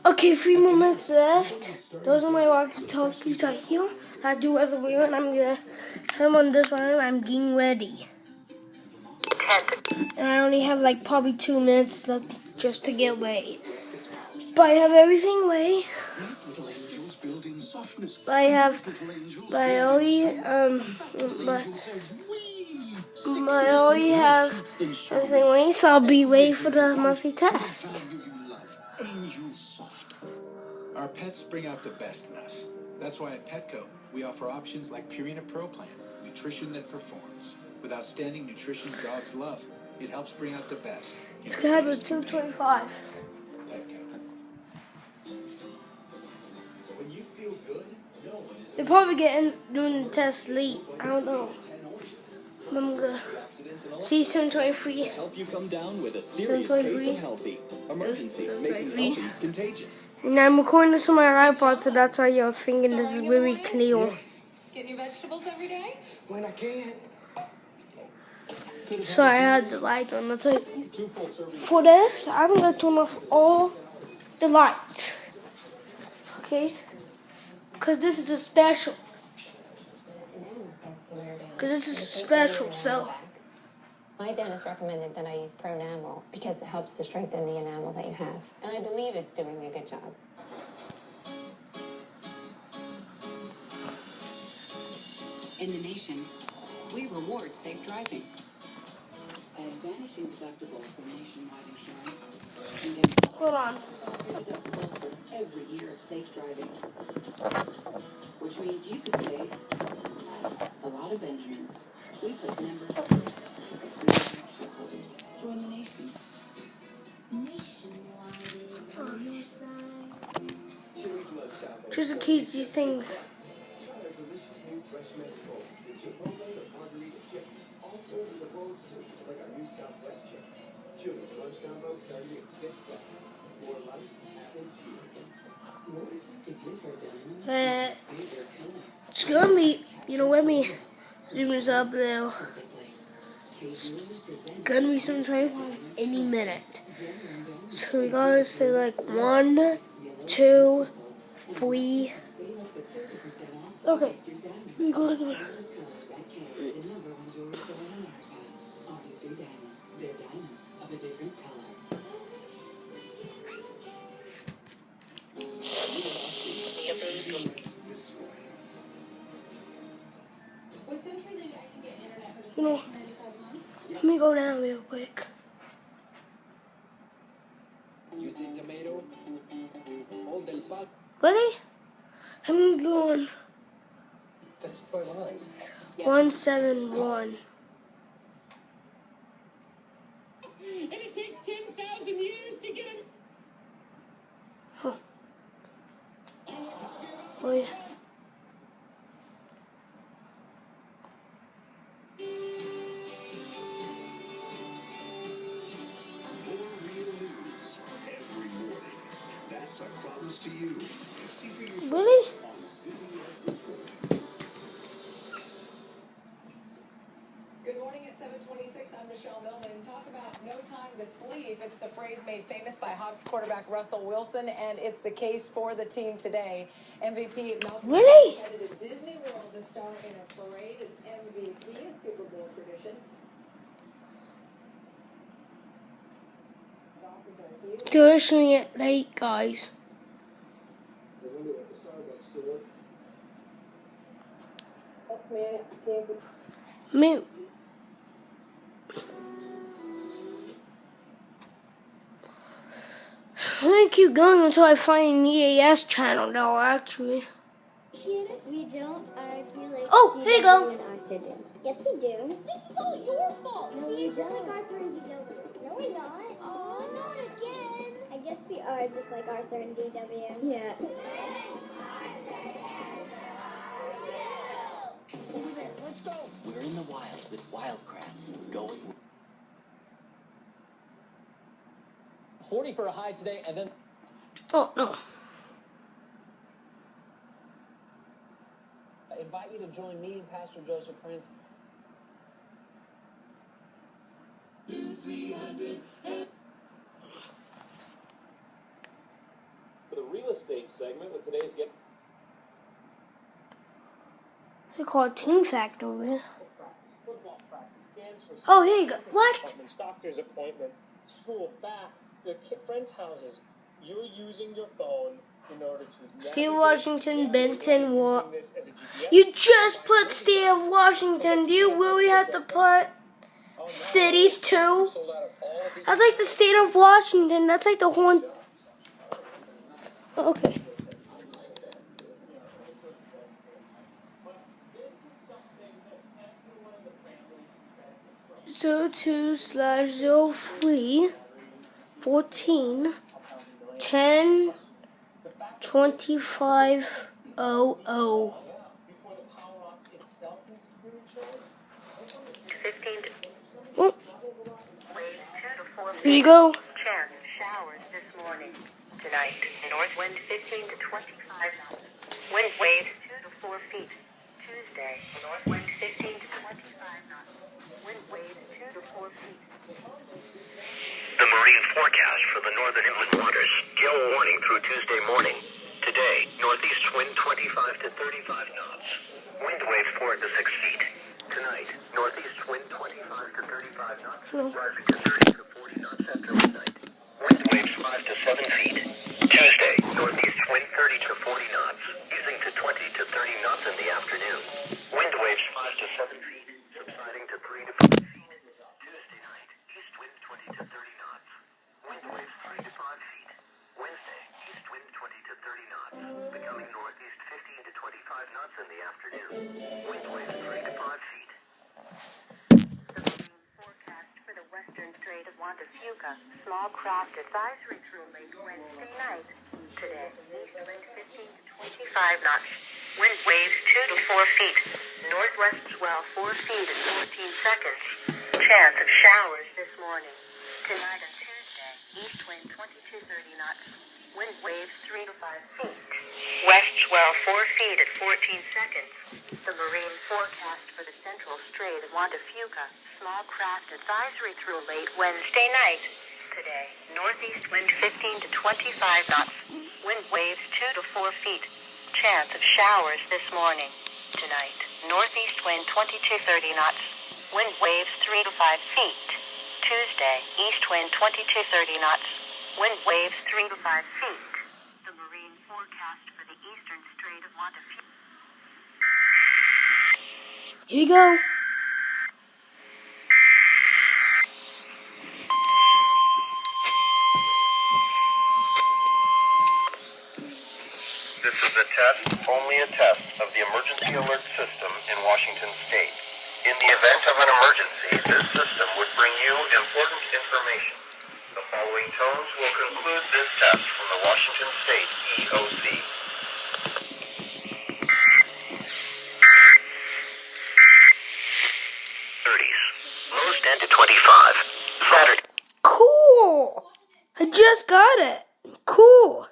Okay, 3 more minutes left. Those are my walkie-talkies right here. I do as a weird, and I'm gonna come on this one. I'm getting ready. And I only have like probably 2 minutes left just to get away. But I have everything away. But I already have everything away, so I'll be ready for the monthly test. Our pets bring out the best in us. That's why at Petco, we offer options like Purina Pro Plan, nutrition that performs. With outstanding nutrition dogs love, it helps bring out the best. It's gonna be 2:25. Petco. When you feel good, no one is. They're probably doing the test late. I don't know. I'm gonna see 7:23. Help you come down with a serious case of healthy emergency, making healthy contagious. And I'm recording this on my iPod, so that's why you're thinking this is really clear. Getting your vegetables every day? When I can. So I had the light on. That's it. For this, I'm gonna turn off all the lights. Okay? Because this is a special. So. My dentist recommended that I use Pronamel because it helps to strengthen the enamel that you have. And I believe it's doing a good job. In the nation, we reward safe driving. And vanishing deductible from nationwide insurance. And get Hold on. deductible for every year of safe driving. Which means you could save a lot of Benjamins. We put members first. Because we are shareholders. Join the nation. Just in case these things. Try our delicious new fresh mix bowls, the Chipotle or Margarita chicken. Also with a bowl soup, like our new Southwest chicken. Chili's lunch combo starting at $6. More life happens here. What if you could give her diamonds? It's gonna be, let me zoom this up now. It's gonna be sometime any minute. So we gotta say like 1, 2, 3. Okay, we go to let me go down real quick. You see tomato? All del paso. Ready? I'm going That's my line. 171. And it takes 10,000 years to get an... Oh. Oh yeah. That's our promise to you. Really? Good morning at 7:26. I'm Michelle Millman. Talk about no time to sleep. It's the phrase made famous by Hawks quarterback Russell Wilson, and it's the case for the team today. MVP Malcolm Really? decided at Disney World to star in a parade as MVP, a Super Bowl tradition. Bosses are huge. They're issuing it late, guys. I wonder what the Starbucks store. Me. I'm gonna keep going until I find an EAS channel, though, actually. We don't argue like Oh, here you go. and Arthur do. Yes, we do. This is all your fault. No, we're just like Arthur and DW. No, we're not. Oh, not again. I guess we are just like Arthur and DW. Yeah. Over there, let's go. We're in the wild with wildcrats. Going 40 for a high today, and then Oh, no. I invite you to join me and Pastor Joseph Prince. for the real estate segment with today's guest. The cartoon factory. Football practice, Oh, here you go. What? Doctor's appointments, school, back, your friends' houses. You're using your phone in order to. State of Washington, Benton, You just put State of Washington. Do you really have to put cities too? That's like the State of Washington. That's like the whole. Okay. 02/03 14 10 2500. Oh. Here you go. Chance showers this morning. Tonight, north wind 15 to 25 knots. Wind waves 2 to 4 feet. Tuesday, north wind 15 to 25 knots. Wind waves 2 to 4 feet. The marine forecast for the northern inland waters. Gale warning through Tuesday morning. Today, northeast wind 25 to 35 knots. Wind waves 4 to 6 feet. Tonight, northeast wind 25 to 35 knots, rising to 30 to 40 knots after midnight. Wind waves 5 to 7 feet. Tuesday, northeast wind 30 to 40 knots, easing to 20 to 30 knots in the afternoon. Wind waves 5 to 7 feet, subsiding to 3 to 5 feet. Tuesday night, east wind 20 to 30 knots. Wind waves 3 to 5 feet. Wednesday, east wind 20 to 30 knots, becoming northeast 15 to 25 knots in the afternoon. Wind waves 3 to 5 feet. The marine forecast for the western Strait of Juan de Fuca. Small craft advisory through late Wednesday night. Today, east wind 15 to 25 knots. Wind waves 2 to 4 feet. Northwest swell 4 feet in 14 seconds. Chance of showers this morning. Tonight and Tuesday, east wind 20 to 30 knots. Wind waves 3 to 5 feet. West swell 4 feet at 14 seconds. The marine forecast for the central Strait of Juan de Fuca. Small craft advisory through late Wednesday night. Today, northeast wind 15 to 25 knots. Wind waves 2 to 4 feet. Chance of showers this morning. Tonight, northeast wind 20 to 30 knots. Wind waves 3 to 5 feet. Tuesday, east wind 20 to 30 knots. Wind waves 3 to 5 feet. The marine forecast for the eastern Strait of Juan de Fuca. Here you go. This is a test, only a test, of the emergency alert system in Washington State. In the event of an emergency, this system would bring you important information. The following tones will conclude this test from the Washington State EOC. 30s. Lows 10 to 25. Saturday. Cool. I just got it. Cool.